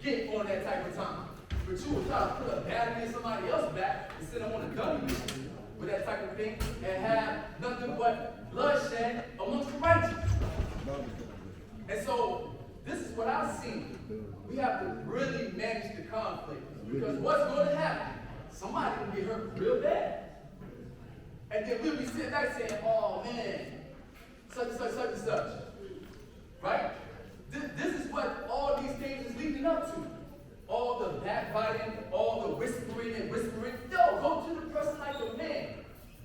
get on that type of time. But you will try to put a battery in somebody else's back and sit them on a dummy with that type of thing and have nothing but bloodshed amongst the righteous. And so, this is what I've seen. We have to really manage the conflict. Because what's going to happen? Somebody will get hurt real bad. And then we'll be sitting back saying, oh man, such and such, such and such. Right? This is what all these things is leading up to. All the backbiting, all the whispering and whispering. Yo, go to the person like a man.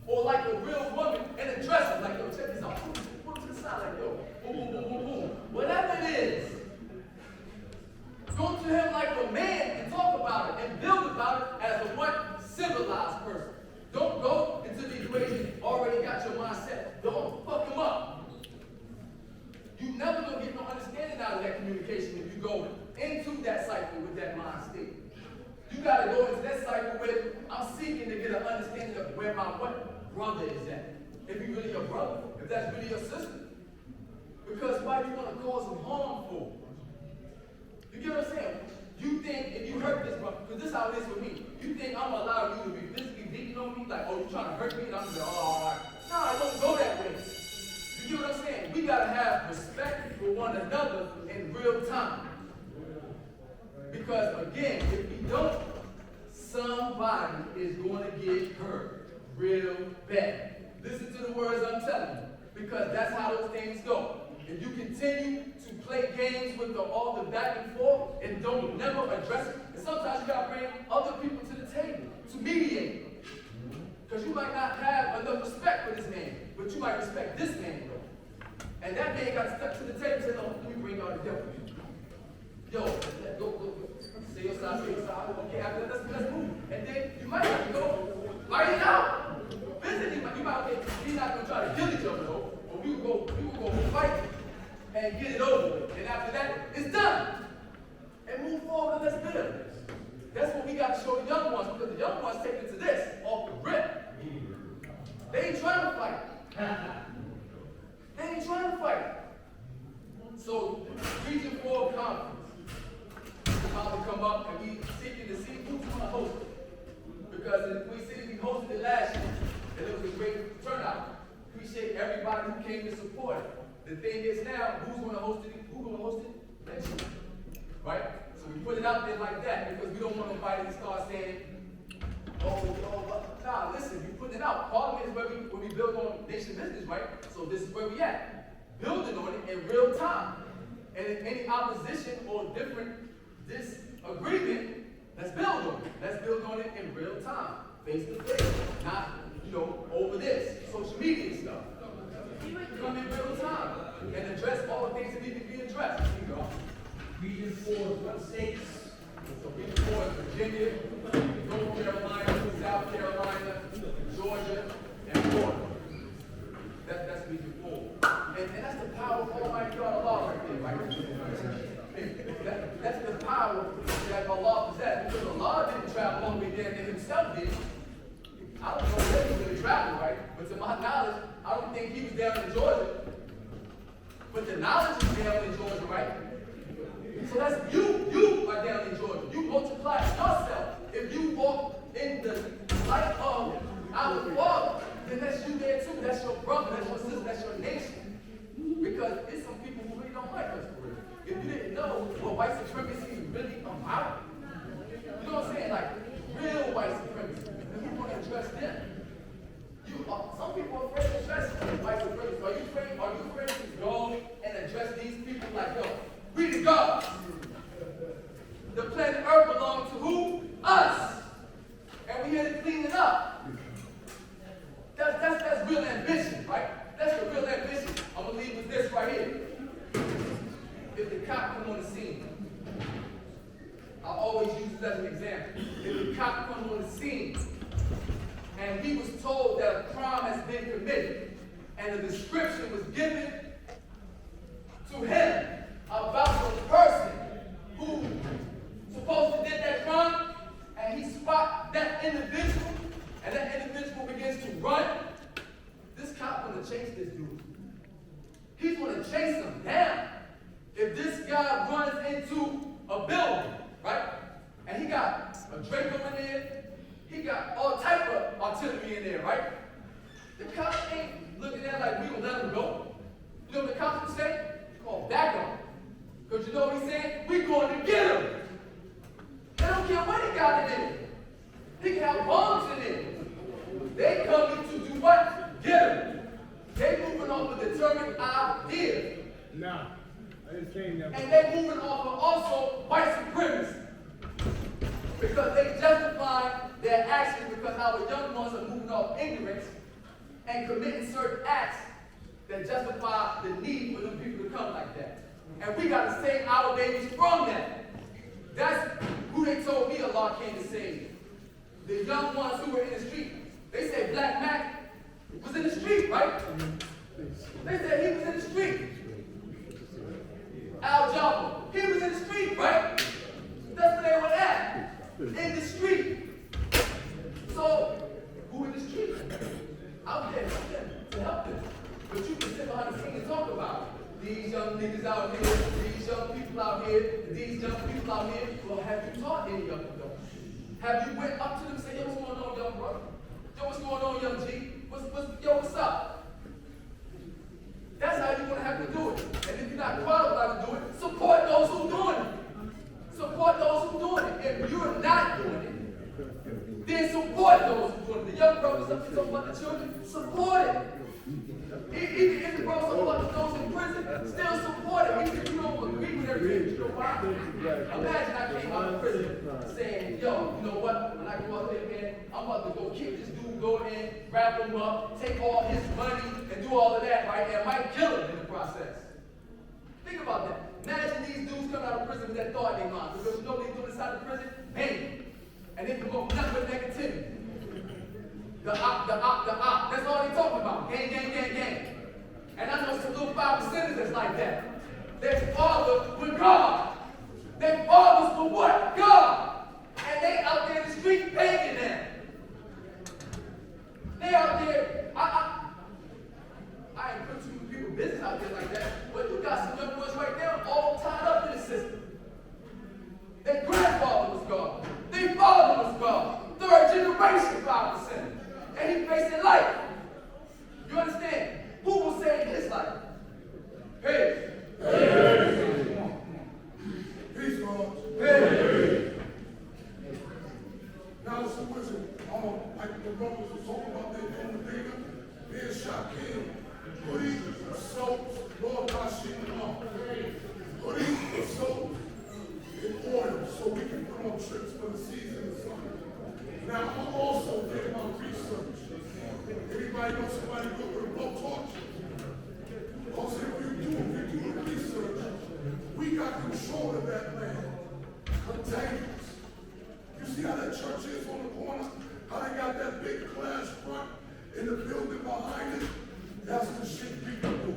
Or like a real woman and address them. Like, yo, check this out. Put it to the side like, yo, boom, boom, boom, boom, boom. Whatever it is. Go to him like a man and talk about it and build about it as a what? Civilized person. Don't go into the equation, already got your mindset. Don't fuck him up. You never gonna get no understanding out of that communication if you go into that cycle with that mind state. You gotta go into that cycle with, I'm seeking to get an understanding of where my what brother is at. If he's really your brother, if that's really your sister. Because why do you want to cause him harm for? You get what I'm saying? You think if you hurt this brother, because this is how it is with me. You think I'm gonna allow you to be physically beating on me? Like, oh, you trying to hurt me? And I'm gonna be like, oh, all right. No, I don't go that way. You get what I'm saying? We gotta have respect for one another in real time. Because again, if we don't, somebody is going to get hurt real bad. Listen to the words I'm telling you. Because that's how those things go. If you continue to play games with all the back and forth and don't never address it, and sometimes you gotta bring other people to the table to mediate. Because you might not have enough respect for this man, but you might respect this man though. And that man got to step to the table and say, no, let me bring y'all together. Yo, go. Say your side, say your side. Okay, after that, let's move. And then you might have to go fight it out. Visit him, but you might, okay, he's not gonna try to kill each other though. But we will go fight and get it over with. And after that, it's done. And move forward and let's build. That's what we got to show the young ones, because the young ones take it to this off the rip. They ain't trying to fight. They ain't trying to fight. So, Region 4 conference is about to come up, and we seeking to see who's going to host it. Because we see we hosted it last year, and it was a great turnout. Appreciate everybody who came to support it. The thing is now, who's going to host it? Who's going to host it? Next year. Right? So we put it out there like that because we don't want nobody to start saying, nah, listen, you're putting it out. Parliament is where we build on nation business, right? So this is where we at. Building on it in real time. And if any opposition or different disagreement, let's build on it. Let's build on it in real time. Face to face. Not, over this. Social media stuff. Come in real time and address all the things that need to be addressed. Here you go. Region 4 is what states? So Region 4 is Virginia, North Carolina, South Carolina, Georgia, and Florida. That's Region 4. And that's the power of Almighty God Allah right there, right? That's the power that Allah possessed. Because Allah didn't travel all the way there and himself did. I don't know where he really traveled, right? But to my knowledge, I don't think he was down in Georgia. But the knowledge is down in Georgia, right? So that's you are down in Georgia. You multiply yourself. If you walk in the light of our Father, then that's you there too. That's your brother, that's your sister, that's your nation. Because there's some people who really don't like us for real. If you didn't know what white supremacy is really about, you know what I'm saying? Like real white supremacy. And we want to address them. Some people are afraid to address white supremacy. Are you afraid to go and address these people like, yo, we the gods. The planet Earth belongs to who? Us. And we here to clean it up. That's real ambition, right? That's the real ambition. I'm going to leave with this right here. If the cop come on the scene, I always use this as an example. If the cop come on the scene, and he was told that a crime has been committed, and a description was given to him about the person who supposed to did that crime, and he spot that individual, and that individual begins to run, this cop gonna chase this dude. He's gonna chase him down. If this guy runs into a building, building, right? And he got a Draco in there. He got all type of artillery in there, right? The cops ain't looking at it like we gonna let him go. You know what the cops would say? Call back on. Because you know what he's saying? We going to get him. They don't care what he got in there. He can have bombs in there. They coming to do what? Get him. They moving off a determined idea. Nah, I just came there. And they moving off of also white supremacy. Because they justify their actions because our young ones are moving off ignorance and committing certain acts that justify the need for them people to come like that. And we got to save our babies from that. That's who they told me Allah came to save. The young ones who were in the street. They said Black Mac was in the street, right? They said he was in the street. Al Jabba, he was in the street, right? That's where they were at. In the street. So, who in the street? Out there to help them. But you can sit behind the scene and talk about it. These young niggas out here, these young people out here, these young people out here. Well, have you taught any of them though? Have you went up to them and said, yo, what's going on, young brother? Yo, what's going on, young G? What's up? That's how you're gonna have to do it. And if you're not qualified to do it, support those who doing it. Support those who doing it. If you're not doing it, then support those who doing it. The young brothers up here talking about the children, support it. Even if the brothers talking about those in prison, still support it. Even if you don't agree with everything, you know why? Imagine I came out of prison saying, yo, you know what? When I go out there, man, I'm about to go kick this dude, go in, wrap him up, take all his money, and do all of that, right? And I might kill him in the process. Think about that. Imagine these dudes coming out of prison with that thought in their mind. Because you know what they do inside the prison? Bang. And they promote nothing but negativity. The op. That's all they talking about. Gang. And I know some little 5%ers that's like that. Their father with God. Their fathers for what? God. And they out there in the street begging them. They out there. I ain't put too many people business out there like that. But you got some young boys right there all tied up in the system. Their grandfather was God. Their father was God. Third generation 5%. And he facing life. You understand? Who will save his life? Hey. Peace, Lord. Hey. Now, so listen, like the brothers were talking about their own data, being shot killed. Hoodie, soaps, Lord God, shit them off. Hoodie, soap, and oil, so we can put on trips for the season and summer. Now, I'm also doing my research. Anybody know somebody good with a blowtorch? Because if you do the research, we got control of that land. Containers. You see how that church is on the corner? How they got that big glass front in the building behind it? That's the shit people do.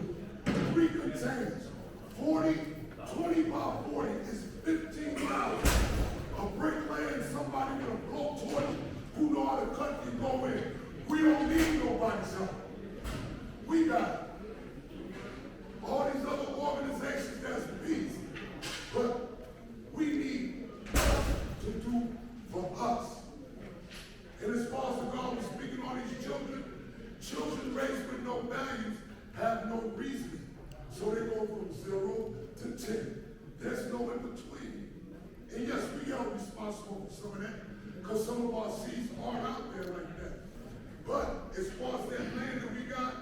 3 containers. 20 by 40 is 15,000. A bricklaying, somebody with a blowtorch who know how to cut and go in. We don't need nobody's help. We got all these other organizations that's beast, but we need to do for us. And as far as the God was speaking on these children raised with no values have no reasoning. So they go from 0 to 10. There's no in between. And yes, we are responsible for some of that, because some of our seeds aren't out there like that. But as far as that land that we got,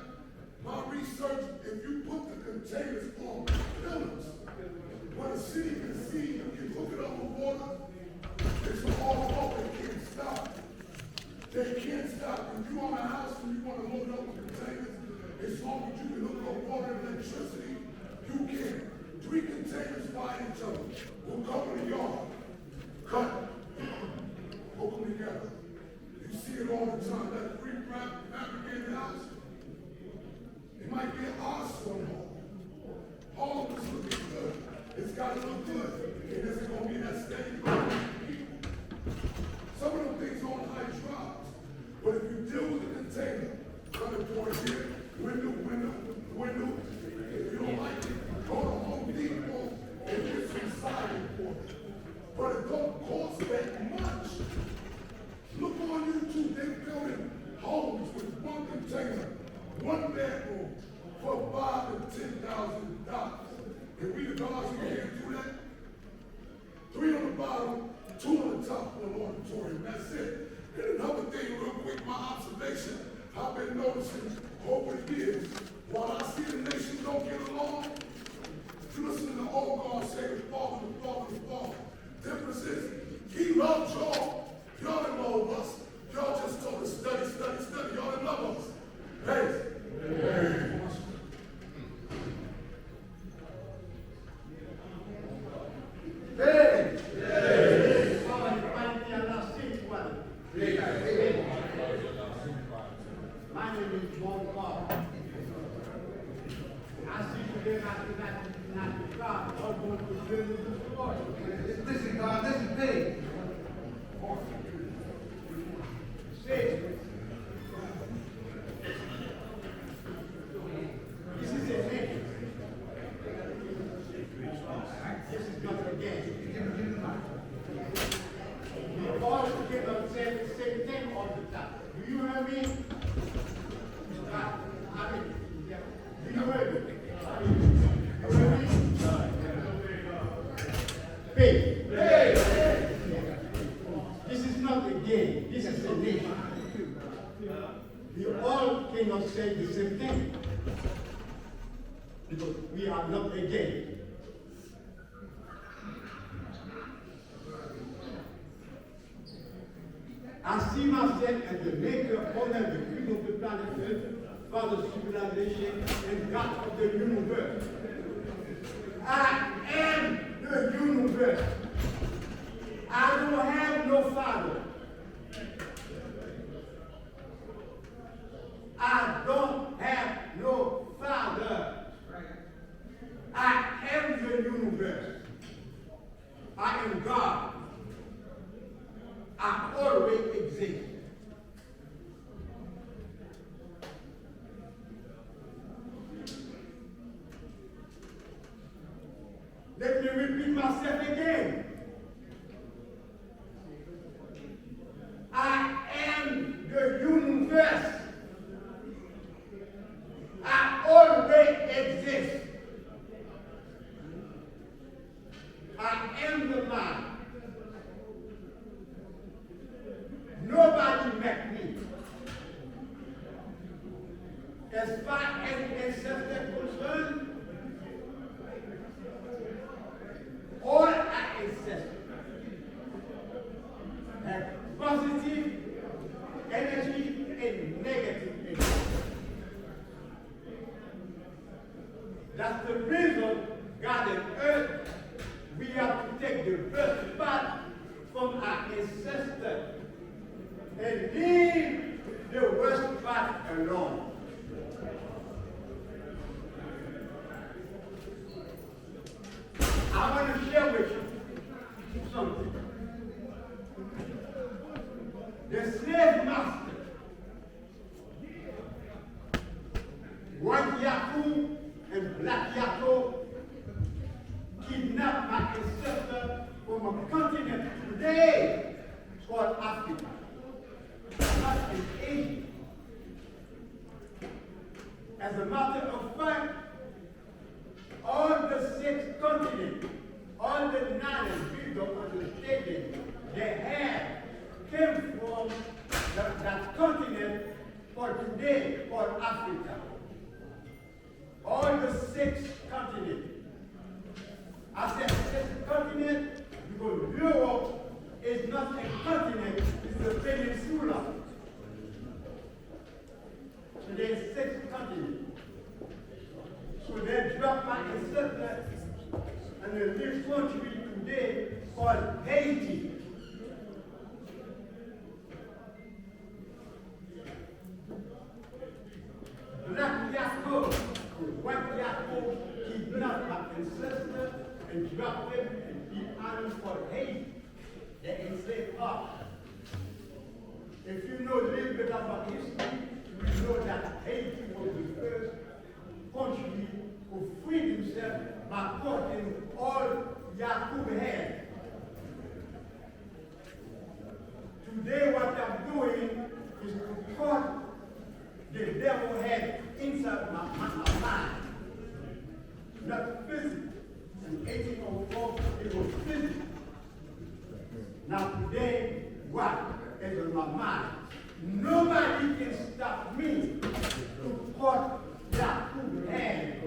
my research, if you put the containers on pillars, when a city can see, you can hook it up with water, it's all over, they can't stop. They can't stop. If you own a house and you want to hook it up with containers, as long as you can hook up water and electricity, you can. 3 containers fight each other. We'll cover the yard. Cut. Hook them together. You see it all the time. That prefabricated house, it might be an arsenal hall. All of it's looking good. It's got to look good. It isn't going to be that steady growth of people. Some of them things on high drives. But if you deal with the container, cut it door here, window. If you don't like it, go to Home Depot and get some siding for it. but it don't cost that much. Look on YouTube, they building homes with one container, one bedroom, for $5,000 to $10,000. And we the guys who can't do that. 3 on the bottom, 2 on the top for an auditorium. That's it. And another thing, real quick, my observation, I've been noticing over the years, while I see the nation don't get along, if you listen to the old God say the Father, the Father, the Father. Difference is, he loved y'all. Y'all didn't love us. Y'all just told us study, study, study. Y'all didn't love us. Hey. Hey. Hey. My name is John Carter. I see today not God, all going to build the Lord. Listen, God, listen, please. Say, this is a nation. This is not a game. We all together say the same thing all the time. Do you hear me? I mean, yeah. Do you hear me? You hear me? Hey. Hey. This is not a game. This is a nation. We all cannot say the same thing. Because we are not a game. I see myself as the maker, owner, the queen of the planet Earth, father of civilization, and God of the universe. I am the universe. I don't have no father. I don't have no father. I am the universe. I am God. I always exist. Let me repeat myself again. I am the universe. I always exist. I am the man. Nobody met me. As far as ancestors concerned, all our ancestors have positive energy and negative energy. That's the reason God and earth, we have to take the best part from our ancestors and leave the worst part alone. I want to share with you something. The slave master, White Yaku and Black Yaku, kidnapped my ancestor from a continent today called Africa. Not in Asia. As a matter of fact, all the 6 continents, all the knowledge built up understanding they had came from that continent for today called Africa. All the 6 continents. I said 6 continents because Europe is not a continent, it's a peninsula. So there's 6 continents. So they dropped my ancestors and the next country today called Haiti. Black Yaku, White Yaku kidnapped my ancestors and dropped them in the island called Haiti. They enslaved us. If you know a little bit about history, you know that Haiti was the first country who freed himself by cutting all Yakub had. my mind. Nobody can stop me to put that food hand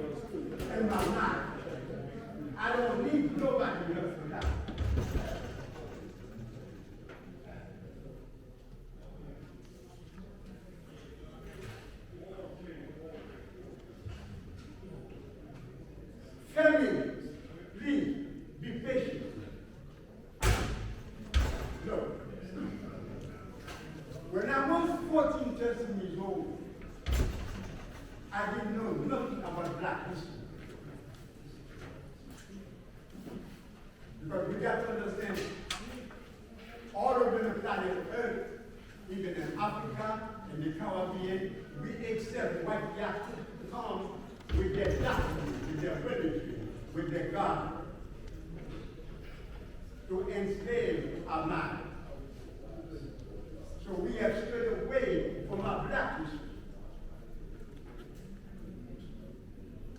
in my mind. I don't need nobody else for that. Families, please be patient. Look, when I was 14, 13 years old, I didn't know nothing about black history. Because we got to understand, all over the planet Earth, even in Africa, in the Caribbean, we accept white black come with their doctrine, with their religion, with their God, to enslave our mind. So we have strayed away from our black history.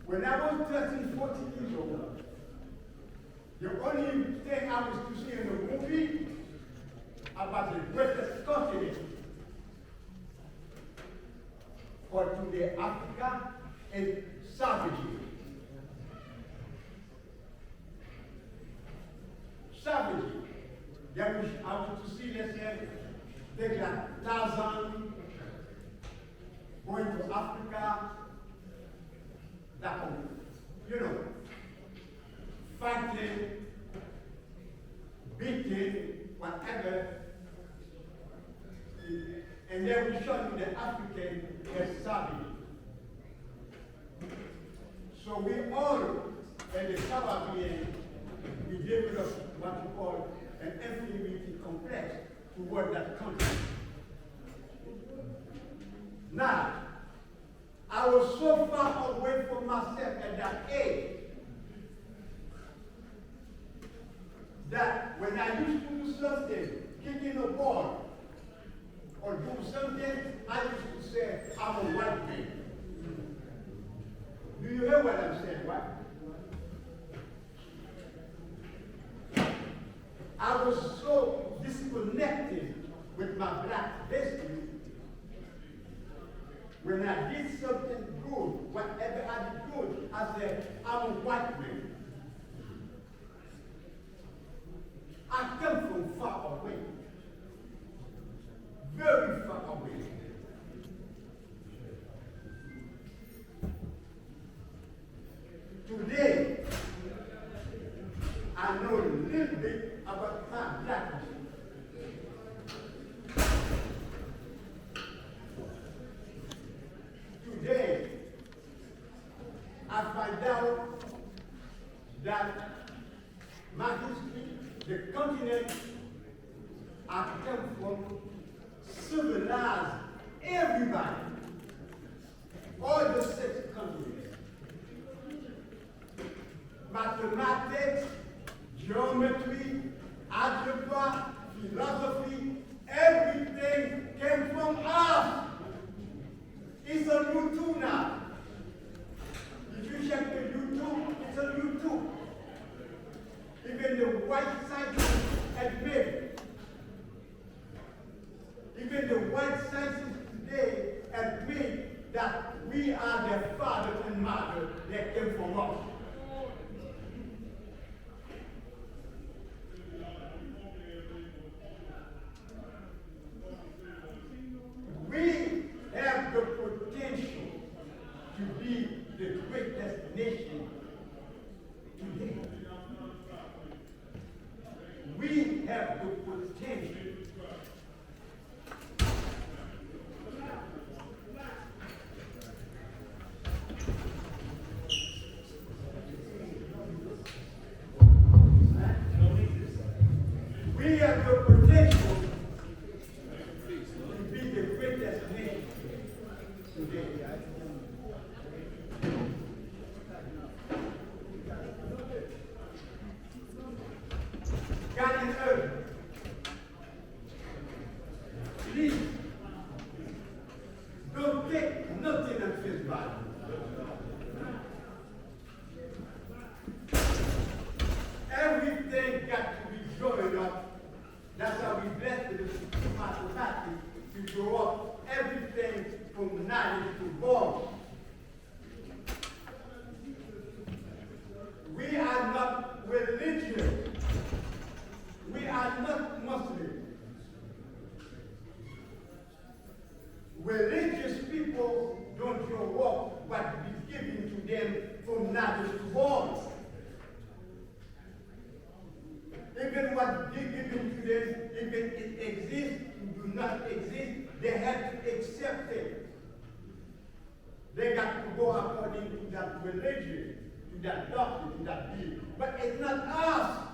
When I was 13, 14 years old, the only thing I was to see in the movie about the greatest continent or to the Africa is savagery. Savagery. That was I was to see, let's say, things like Tarzan going to Africa, that one, you know, fighting, beating, whatever, and then we showed the African as savage. So we all, in the Caribbean, we developed what we call an inferiority complex toward that country. Now, I was so far away from myself at that age that when I used to do something, kicking a ball, or do something, I used to say, I'm a white man. Do you hear what I'm saying, right? I was so disconnected with my black history. When I did something good, whatever I did good, I said, I'm a white man. I come from far away. Very far away. Today, I know a little bit about my blackness. Today, I find out that my history, the continent I come from, civilized everybody, all the 6 continents. Mathematics, geometry, algebra, philosophy, everything came from us. It's on YouTube now. If you check the YouTube, it's on YouTube. Even the white scientists admit, even the white scientists today admit that we are their father and mother that came from us. We have the potential to be the greatest nation today. We have the potential. We have the potential to be the greatest nation today. God and earth, please don't take nothing at face value. Everything got to be growing up. That's got to go according to that religion, to that doctrine, to that belief. But it's not us